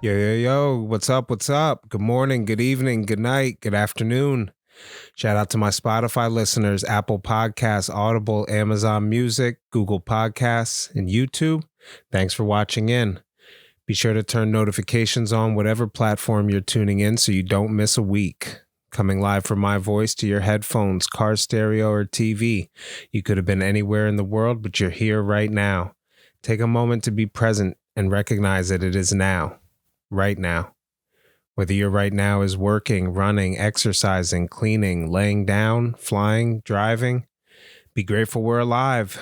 Yo, yo, yo, what's up? What's up? Good morning, good evening, good night, good afternoon. Shout out to my Spotify listeners, Apple Podcasts, Audible, Amazon Music, Google Podcasts, and YouTube. Thanks for watching in. Be sure to turn notifications on whatever platform you're tuning in so you don't miss a week. Coming live from my voice to your headphones, car stereo, or TV. You could have been anywhere in the world, but you're here right now. Take a moment to be present and recognize that it is now. Right now. Whether your right now is working, running, exercising, cleaning, laying down, flying, driving, be grateful we're alive.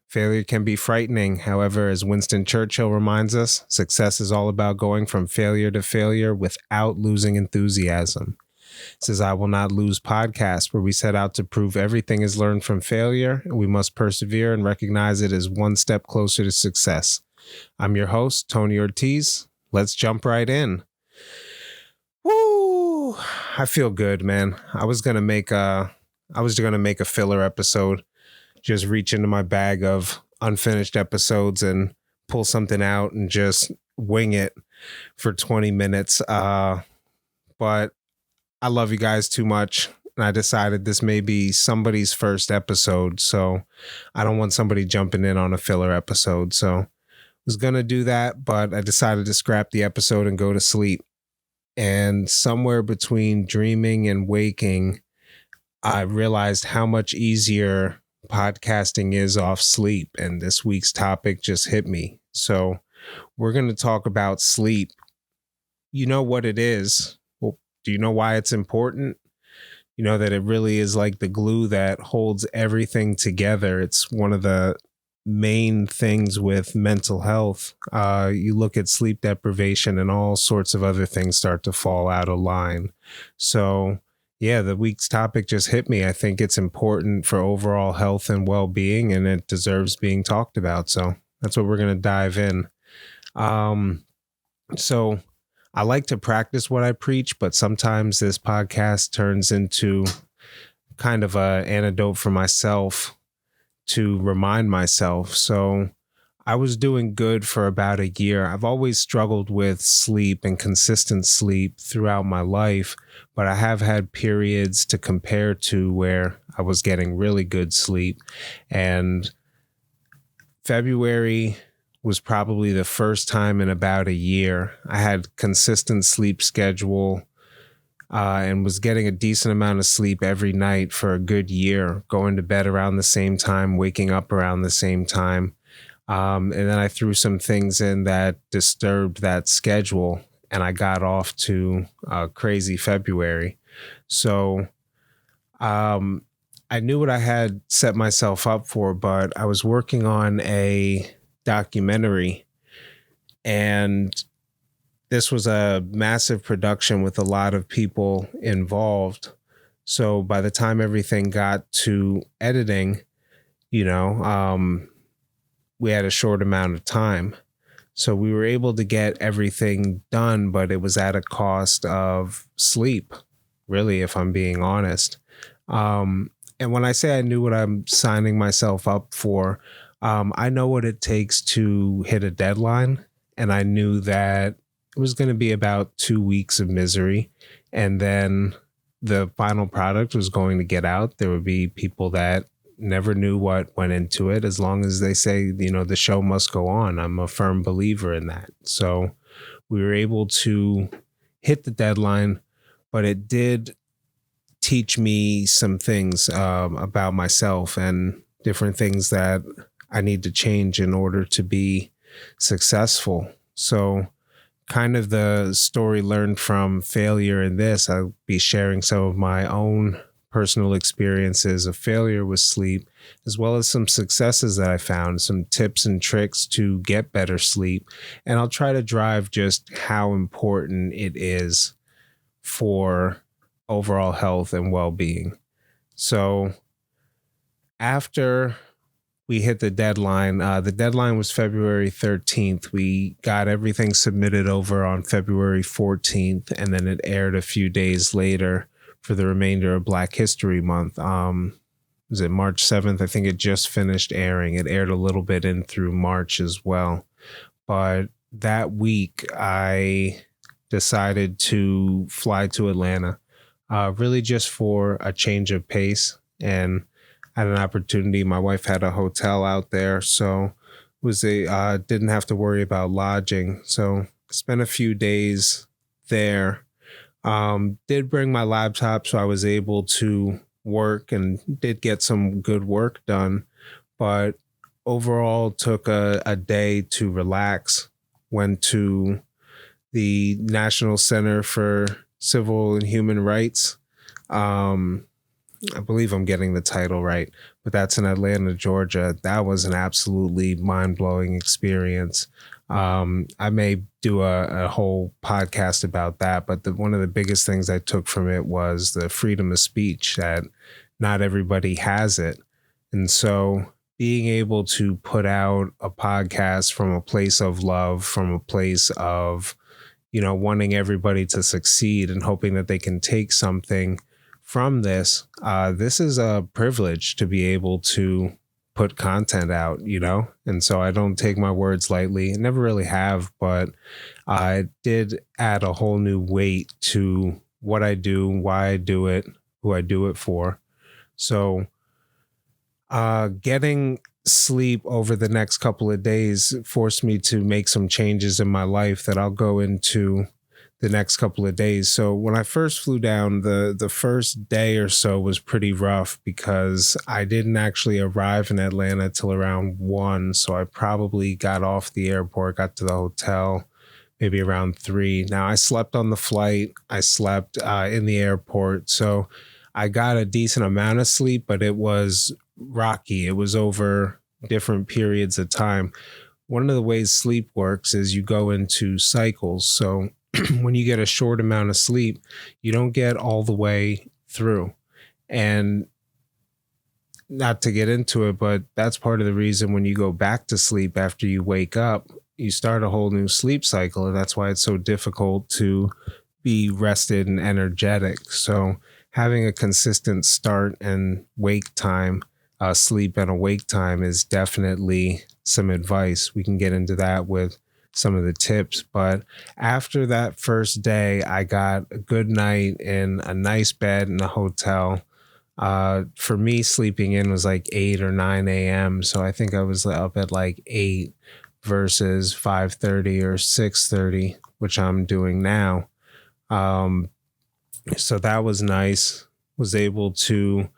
Failure can be frightening. However, as Winston Churchill reminds us, success is all about going from failure to failure without losing enthusiasm. This is I Will Not Lose podcast, where we set out to prove everything is learned from failure, and we must persevere and recognize it as one step closer to success. I'm your host, Tony Ortiz. Let's jump right in. Woo! I feel good, man. I was gonna make a filler episode. Just reach into my bag of unfinished episodes and pull something out and just wing it for 20 minutes. But I love you guys too much. And I decided this may be somebody's first episode. So I don't want somebody jumping in on a filler episode. So was going to do that, but I decided to scrap the episode and go to sleep. And somewhere between dreaming and waking, I realized how much easier podcasting is off sleep. And this week's topic just hit me. So we're going to talk about sleep. You know what it is. Well, do you know why it's important? You know that it really is like the glue that holds everything together. It's one of the main things with mental health. You look at sleep deprivation and all sorts of other things start to fall out of line. So yeah, the week's topic just hit me. I think it's important for overall health and well-being, and it deserves being talked about. So that's what we're going to dive in. So I like to practice what I preach, but sometimes this podcast turns into kind of an antidote for myself to remind myself. So I was doing good for about a year. I've always struggled with sleep and consistent sleep throughout my life, but I have had periods to compare to where I was getting really good sleep. And February was probably the first time in about a year I had consistent sleep schedule. And was getting a decent amount of sleep every night for a good year, going to bed around the same time, waking up around the same time. And then I threw some things in that disturbed that schedule, and I got off to a crazy February. So I knew what I had set myself up for, but I was working on a documentary, and this was a massive production with a lot of people involved. So by the time everything got to editing, we had a short amount of time. So we were able to get everything done, but it was at a cost of sleep, really, if I'm being honest. And when I say I knew what I'm signing myself up for, I know what it takes to hit a deadline. And I knew that it was going to be about 2 weeks of misery. And then the final product was going to get out. There would be people that never knew what went into it, as long as they say, the show must go on. I'm a firm believer in that. So we were able to hit the deadline, but it did teach me some things about myself and different things that I need to change in order to be successful. So kind of the story learned from failure in this, I'll be sharing some of my own personal experiences of failure with sleep, as well as some successes that I found, some tips and tricks to get better sleep. And I'll try to drive just how important it is for overall health and well-being. So after we hit the deadline. The deadline was February 13th. We got everything submitted over on February 14th, and then it aired a few days later for the remainder of Black History Month. Was it March 7th? I think it just finished airing. It aired a little bit in through March as well. But that week, I decided to fly to Atlanta, really just for a change of pace and had an opportunity. My wife had a hotel out there, so was a didn't have to worry about lodging. So spent a few days there. Did bring my laptop, so I was able to work and did get some good work done. But overall, took a day to relax. Went to the National Center for Civil and Human Rights. Um, I believe I'm getting the title right, but that's in Atlanta, Georgia. That was an absolutely mind blowing experience. I may do a whole podcast about that, but one of the biggest things I took from it was the freedom of speech, that not everybody has it. And so being able to put out a podcast from a place of love, from a place of, wanting everybody to succeed and hoping that they can take something from this, this is a privilege to be able to put content out, and so I don't take my words lightly. I never really have, but I did add a whole new weight to what I do, why I do it, who I do it for. So getting sleep over the next couple of days forced me to make some changes in my life that I'll go into the next couple of days. So when I first flew down, the first day or so was pretty rough because I didn't actually arrive in Atlanta till around 1. So I probably got off the airport, got to the hotel maybe around 3. Now I slept on the flight. I slept in the airport. So I got a decent amount of sleep, but it was rocky. It was over different periods of time. One of the ways sleep works is you go into cycles. So when you get a short amount of sleep, you don't get all the way through. And not to get into it, but that's part of the reason when you go back to sleep after you wake up, you start a whole new sleep cycle. And that's why it's so difficult to be rested and energetic. So having a consistent start and wake time, sleep and awake time is definitely some advice. We can get into that with some of the tips. But after that first day, I got a good night in a nice bed in a hotel. For me, sleeping in was like 8 or 9 a.m. So I think I was up at like 8 versus 5:30 or 6:30, which I'm doing now. So that was nice. Was able to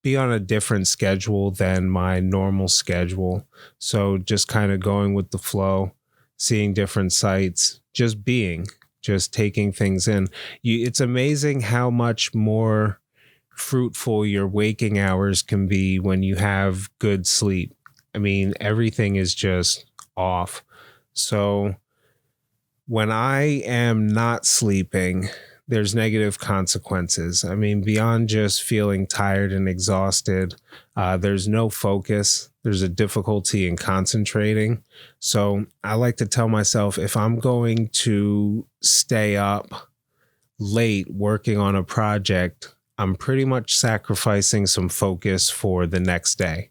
be on a different schedule than my normal schedule. So just kind of going with the flow, seeing different sights, just taking things in. It's amazing how much more fruitful your waking hours can be when you have good sleep. I mean, everything is just off. So when I am not sleeping, there's negative consequences. I mean, beyond just feeling tired and exhausted, there's no focus. There's a difficulty in concentrating. So I like to tell myself, if I'm going to stay up late working on a project, I'm pretty much sacrificing some focus for the next day.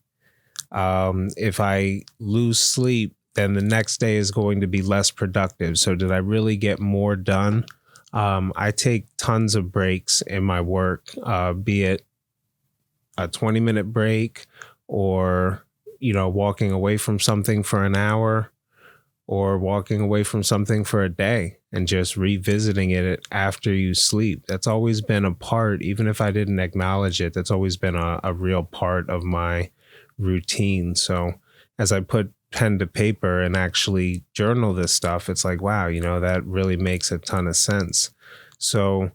If I lose sleep, then the next day is going to be less productive. So did I really get more done? I take tons of breaks in my work, be it a 20-minute break or, walking away from something for an hour or walking away from something for a day and just revisiting it after you sleep. That's always been a part, even if I didn't acknowledge it, that's always been a real part of my routine. So as I put pen to paper and actually journal this stuff, it's like, wow, that really makes a ton of sense. So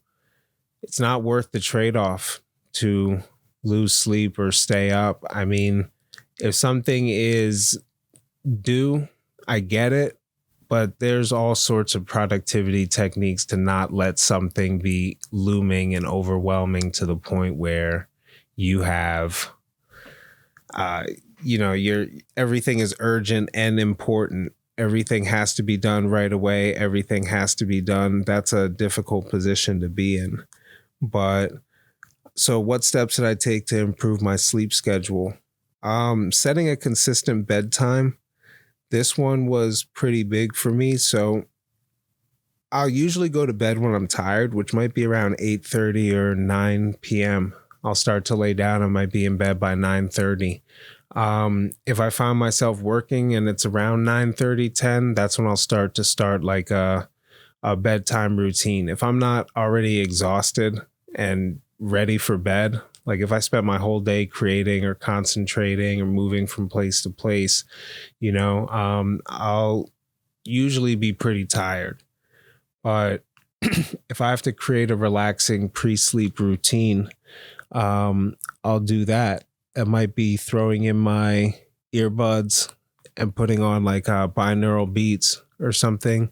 it's not worth the trade-off to lose sleep or stay up. I mean, if something is due, I get it, but there's all sorts of productivity techniques to not let something be looming and overwhelming to the point where you have everything is urgent and important. Everything has to be done right away. Everything has to be done. That's a difficult position to be in. But so what steps did I take to improve my sleep schedule? Setting a consistent bedtime. This one was pretty big for me. So I'll usually go to bed when I'm tired, which might be around 8:30 or 9 p.m. I'll start to lay down. I might be in bed by 9:30. If I find myself working and it's around 9:30, 10, that's when I'll start like a bedtime routine. If I'm not already exhausted and ready for bed, like if I spent my whole day creating or concentrating or moving from place to place, I'll usually be pretty tired. But if I have to create a relaxing pre-sleep routine, I'll do that. It might be throwing in my earbuds and putting on like binaural beats or something.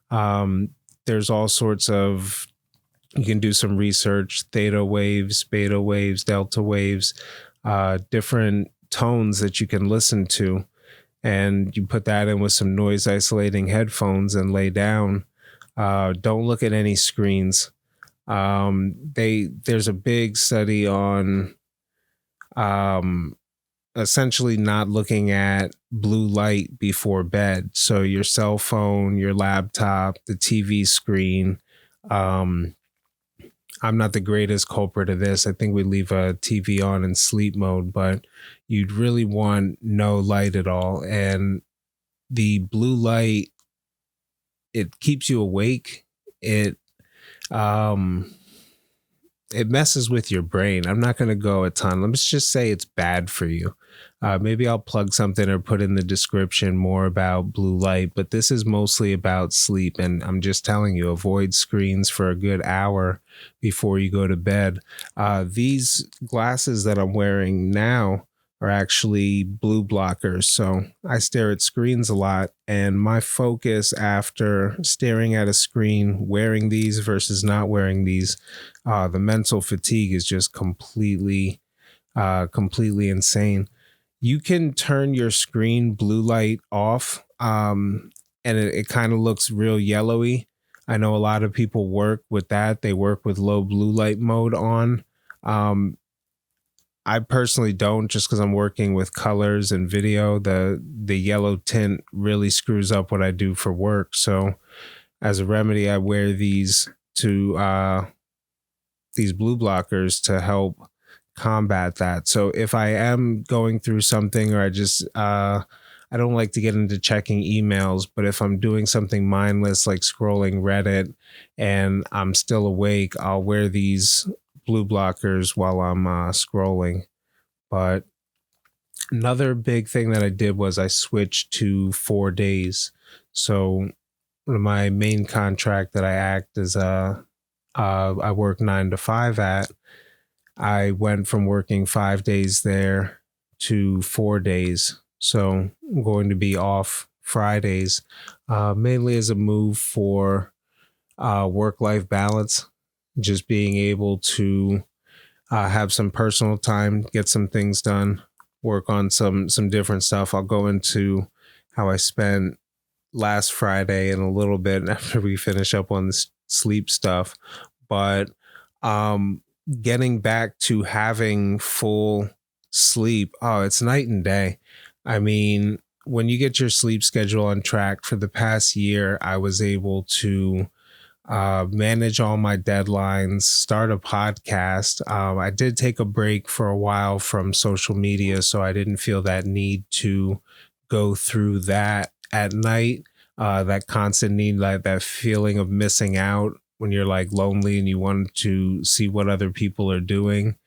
There's all sorts of, you can do some research, theta waves, beta waves, delta waves, different tones that you can listen to. And you put that in with some noise isolating headphones and lay down. Don't look at any screens. There's a big study on essentially not looking at blue light before bed. So your cell phone, your laptop, the TV screen. I'm not the greatest culprit of this. I think we leave a TV on in sleep mode, but you'd really want no light at all. And the blue light, it keeps you awake. It messes with your brain. I'm not going to go a ton. Let's just say it's bad for you. Maybe I'll plug something or put in the description more about blue light, but this is mostly about sleep. And I'm just telling you, avoid screens for a good hour before you go to bed. These glasses that I'm wearing now are actually blue blockers. So I stare at screens a lot, and my focus after staring at a screen, wearing these versus not wearing these, the mental fatigue is just completely insane. You can turn your screen blue light off, and it kind of looks real yellowy. I know a lot of people work with that. They work with low blue light mode on. I personally don't, just because I'm working with colors and video. The yellow tint really screws up what I do for work. So as a remedy, I wear these blue blockers to help combat that. So if I am going through something, or I don't like to get into checking emails, but if I'm doing something mindless like scrolling Reddit and I'm still awake, I'll wear these blue blockers while I'm scrolling. But another big thing that I did was I switched to 4 days. So my main contract that I act as I work 9 to 5 at, I went from working 5 days there to 4 days. So I'm going to be off Fridays, mainly as a move for work-life balance, just being able to have some personal time, get some things done, work on some different stuff. I'll go into how I spent last Friday in a little bit after we finish up on the sleep stuff. But getting back to having full sleep, oh, it's night and day. I mean, when you get your sleep schedule on track, for the past year, I was able to manage all my deadlines, start a podcast. I did take a break for a while from social media, so I didn't feel that need to go through that at night. That constant need, like that feeling of missing out when you're like lonely and you want to see what other people are doing.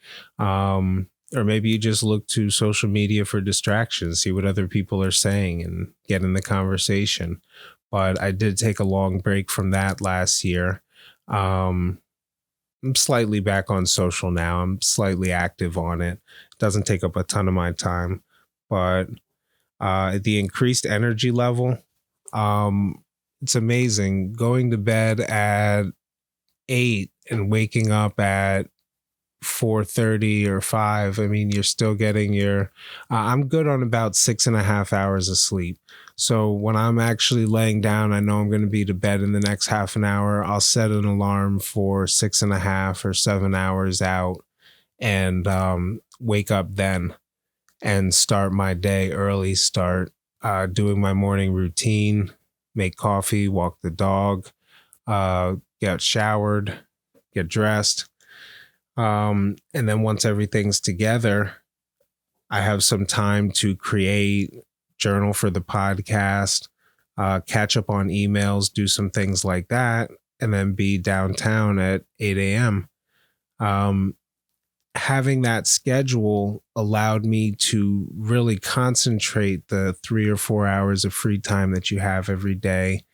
Or maybe you just look to social media for distractions, see what other people are saying and get in the conversation. But I did take a long break from that last year. I'm slightly back on social now. I'm slightly active on it. Doesn't take up a ton of my time, but the increased energy level, it's amazing. Going to bed at 8 and waking up at 4:30 or 5. I mean, you're still getting your I'm good on about 6.5 hours of sleep. So when I'm actually laying down, I know I'm going to be to bed in the next half an hour. I'll set an alarm for 6.5 or 7 hours out, and wake up then and start my day early, start doing my morning routine, make coffee, walk the dog, get showered, get dressed. And then once everything's together, I have some time to create, journal for the podcast, catch up on emails, do some things like that, and then be downtown at 8 a.m. Having that schedule allowed me to really concentrate the 3 or 4 hours of free time that you have every day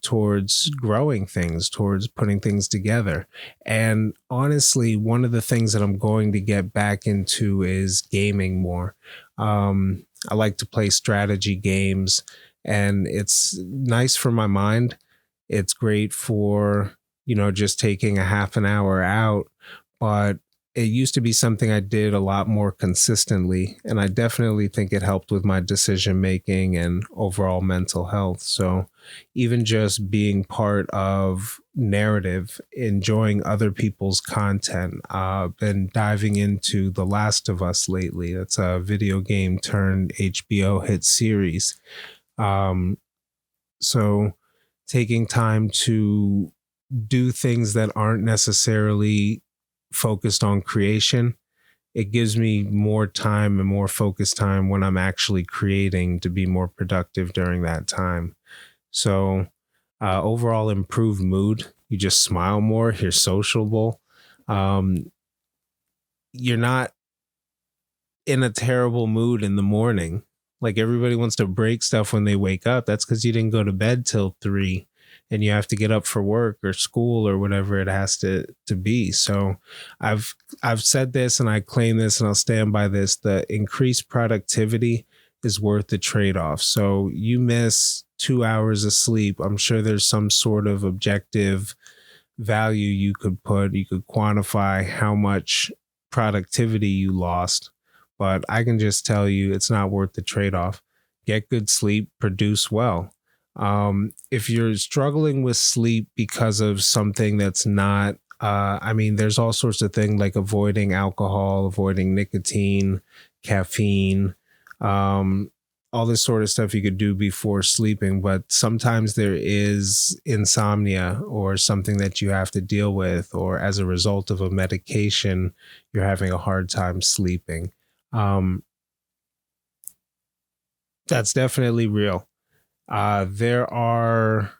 towards growing things, towards putting things together. And honestly, one of the things that I'm going to get back into is gaming more. I like to play strategy games, and it's nice for my mind. It's great for, just taking a half an hour out, but it used to be something I did a lot more consistently, and I definitely think it helped with my decision making and overall mental health. So even just being part of narrative, enjoying other people's content, been diving into The Last of Us lately. That's a video game turned HBO hit series. So taking time to do things that aren't necessarily focused on creation, it gives me more time and more focused time when I'm actually creating to be more productive during that time. So overall improved mood. You just smile more, you're sociable. You're not in a terrible mood in the morning. Like everybody wants to break stuff when they wake up. That's because you didn't go to bed till 3 and you have to get up for work or school or whatever it has to be. So I've said this and I claim this and I'll stand by this. The increased productivity is worth the trade-off. So you miss 2 hours of sleep. I'm sure there's some sort of objective value you could quantify how much productivity you lost. But I can just tell you it's not worth the trade-off. Get good sleep, produce well. If you're struggling with sleep because of something that's not, there's all sorts of things like avoiding alcohol, avoiding nicotine, caffeine, all this sort of stuff you could do before sleeping. But sometimes there is insomnia or something that you have to deal with, or as a result of a medication, you're having a hard time sleeping. That's definitely real. There are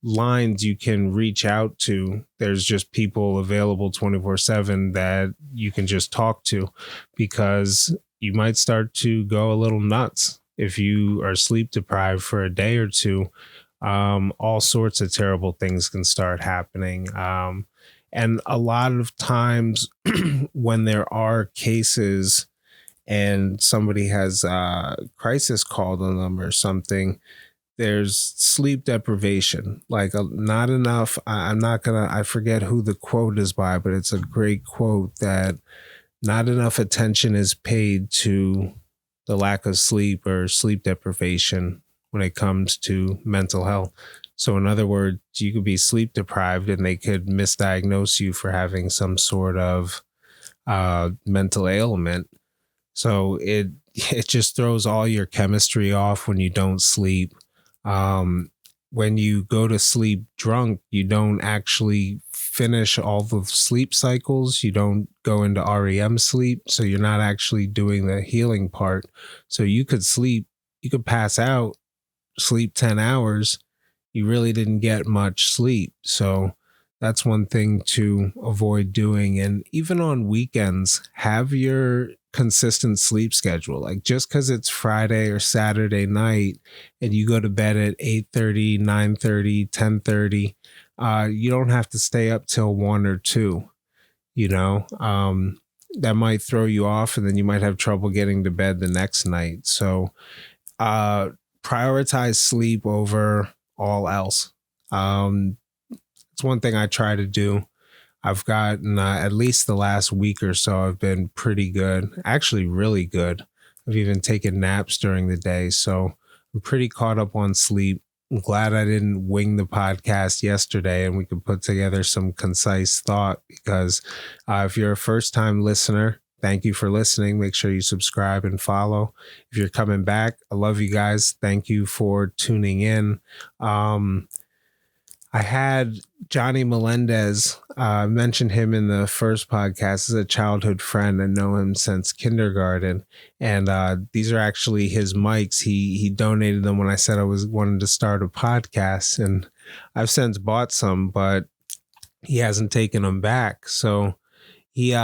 lines you can reach out to. There's just people available 24/7 that you can just talk to, because you might start to go a little nuts if you are sleep deprived for a day or two. All sorts of terrible things can start happening. And a lot of times when there are cases and somebody has crisis called on them or something, there's sleep deprivation, like not enough. I forget who the quote is by, but it's a great quote that not enough attention is paid to the lack of sleep or sleep deprivation when it comes to mental health. So in other words, you could be sleep deprived and they could misdiagnose you for having some sort of mental ailment. So it just throws all your chemistry off when you don't sleep. When you go to sleep drunk, you don't actually finish all the sleep cycles. You don't go into REM sleep. So you're not actually doing the healing part. So you could pass out, sleep 10 hours. You really didn't get much sleep. So that's one thing to avoid doing. And even on weekends, have your consistent sleep schedule. Like just because it's Friday or Saturday night and you go to bed at 8:30, 9:30, 10:30, you don't have to stay up till 1 or 2, that might throw you off and then you might have trouble getting to bed the next night. So prioritize sleep over all else. It's one thing I try to do. I've gotten at least the last week or so, I've been pretty good, actually really good. I've even taken naps during the day. So I'm pretty caught up on sleep. I'm glad I didn't wing the podcast yesterday and we could put together some concise thought, because if you're a first time listener, thank you for listening. Make sure you subscribe and follow. If you're coming back, I love you guys. Thank you for tuning in. I had Johnny Melendez, mentioned him in the first podcast, as a childhood friend. I know him since kindergarten. And these are actually his mics. He donated them when I said I was wanting to start a podcast. And I've since bought some, but he hasn't taken them back. So he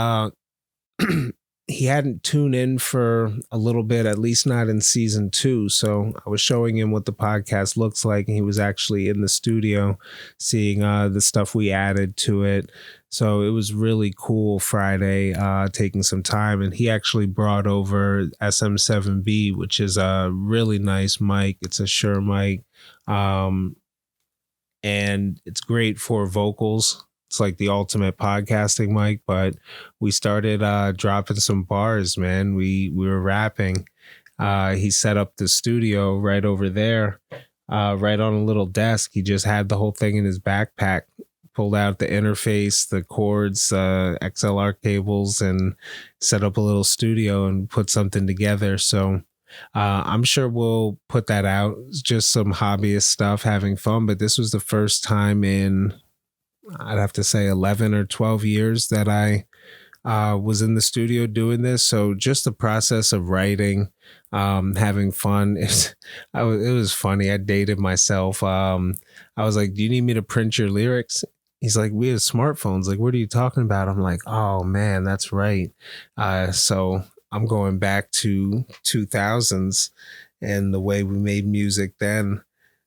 he hadn't tuned in for a little bit, at least not in season 2. So I was showing him what the podcast looks like, and he was actually in the studio seeing the stuff we added to it. So it was really cool Friday, taking some time. And he actually brought over SM7B, which is a really nice mic. It's a Shure mic. And it's great for vocals. It's like the ultimate podcasting mic, but we started dropping some bars, man. We were rapping. He set up the studio right over there, right on a little desk. He just had the whole thing in his backpack, pulled out the interface, the cords, XLR cables, and set up a little studio and put something together. So I'm sure we'll put that out. It's just some hobbyist stuff, having fun. But this was the first time in, I'd have to say, 11 or 12 years that I was in the studio doing this. So just the process of writing, having fun. It was funny. I dated myself. I was like, do you need me to print your lyrics? He's like, we have smartphones. Like, what are you talking about? I'm like, oh man, that's right. So I'm going back to 2000s and the way we made music then.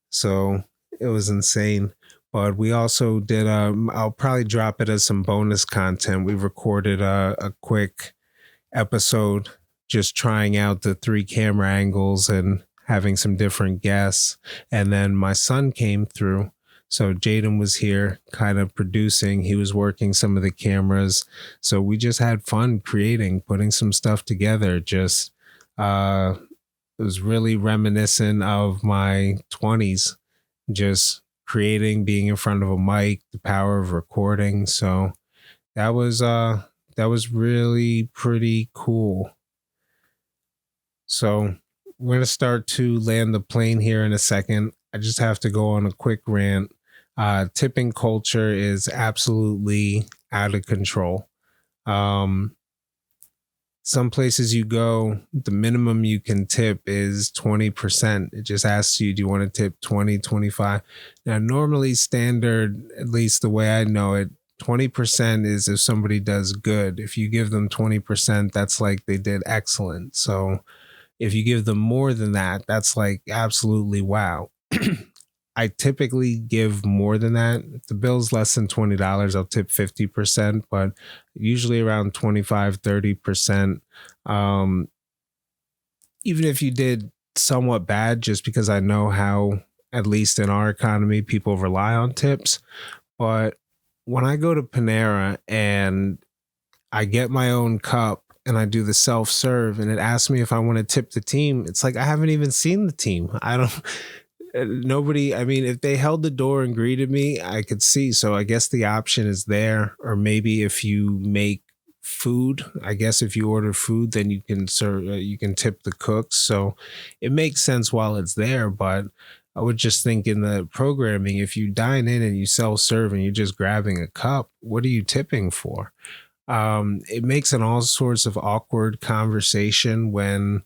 So it was insane. But we also did, I'll probably drop it as some bonus content. We recorded a quick episode just trying out the 3 camera angles and having some different guests. And then my son came through. So Jaden was here kind of producing. He was working some of the cameras. So we just had fun creating, putting some stuff together. Just, it was really reminiscent of my 20s. Just creating, being in front of a mic, the power of recording. So that was really pretty cool. So we're going to start to land the plane here in a second. I just have to go on a quick rant. Tipping culture is absolutely out of control. Some places you go, the minimum you can tip is 20%. It just asks you, do you want to tip 20, 25? Now, normally standard, at least the way I know it, 20% is if somebody does good. If you give them 20%, that's like they did excellent. So if you give them more than that, that's like absolutely wow. I typically give more than that. If the bill's less than $20, I'll tip 50%, but usually around 25, 30%. Even if you did somewhat bad, just because I know how, at least in our economy, people rely on tips. But when I go to Panera and I get my own cup and I do the self-serve and it asks me if I want to tip the team, it's like I haven't even seen the team. Nobody, I mean, if they held the door and greeted me, I could see. So I guess the option is there. Or maybe if you make food, I guess if you order food, then you can serve, you can tip the cooks. So it makes sense while it's there. But I would just think in the programming, if you dine in and you self-serve and you're just grabbing a cup, what are you tipping for? It makes an all sorts of awkward conversation when,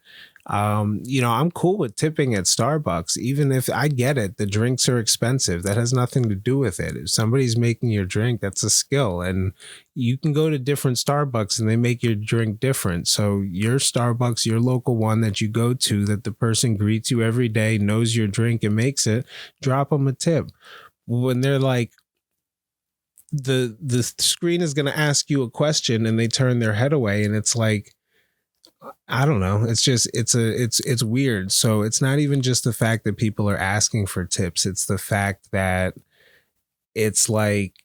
I'm cool with tipping at Starbucks, even if I get it. The drinks are expensive. That has nothing to do with it. If somebody's making your drink, that's a skill. And you can go to different Starbucks and they make your drink different. So your Starbucks, your local one that you go to, that the person greets you every day, knows your drink and makes it, drop them a tip. When they're like, the screen is going to ask you a question and they turn their head away, and it's like, I don't know. It's just, it's weird. So it's not even just the fact that people are asking for tips. It's the fact that it's like,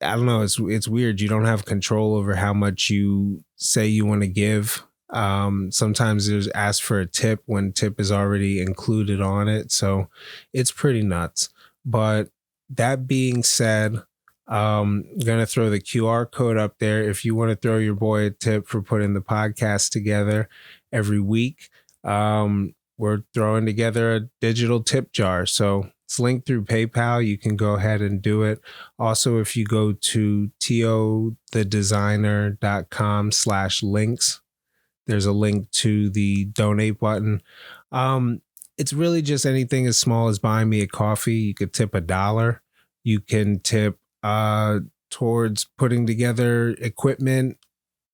I don't know. It's weird. You don't have control over how much you say you want to give. Sometimes there's asked for a tip when tip is already included on it. So it's pretty nuts. But that being said, Going to throw the QR code up there if you want to throw your boy a tip for putting the podcast together every week. We're throwing together a digital tip jar. So it's linked through PayPal. You can go ahead and do it. Also, if you go to tothedesigner.com/links, there's a link to the donate button. It's really just anything as small as buying me a coffee. You could tip $1. You can tip towards putting together equipment,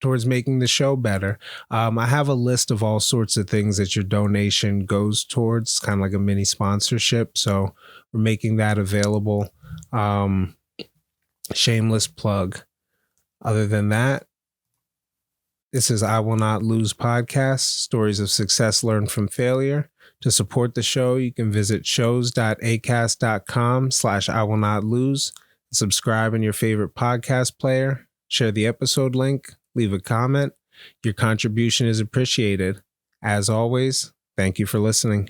towards making the show better. I have a list of all sorts of things that your donation goes towards, kind of like a mini sponsorship. So we're making that available. Shameless plug. Other than that, this is I Will Not Lose podcast, stories of success learned from failure. To support the show, you can visit shows.acast.com/I Will Not Lose. Subscribe in your favorite podcast player. Share the episode link. Leave a comment. Your contribution is appreciated. As always, thank you for listening.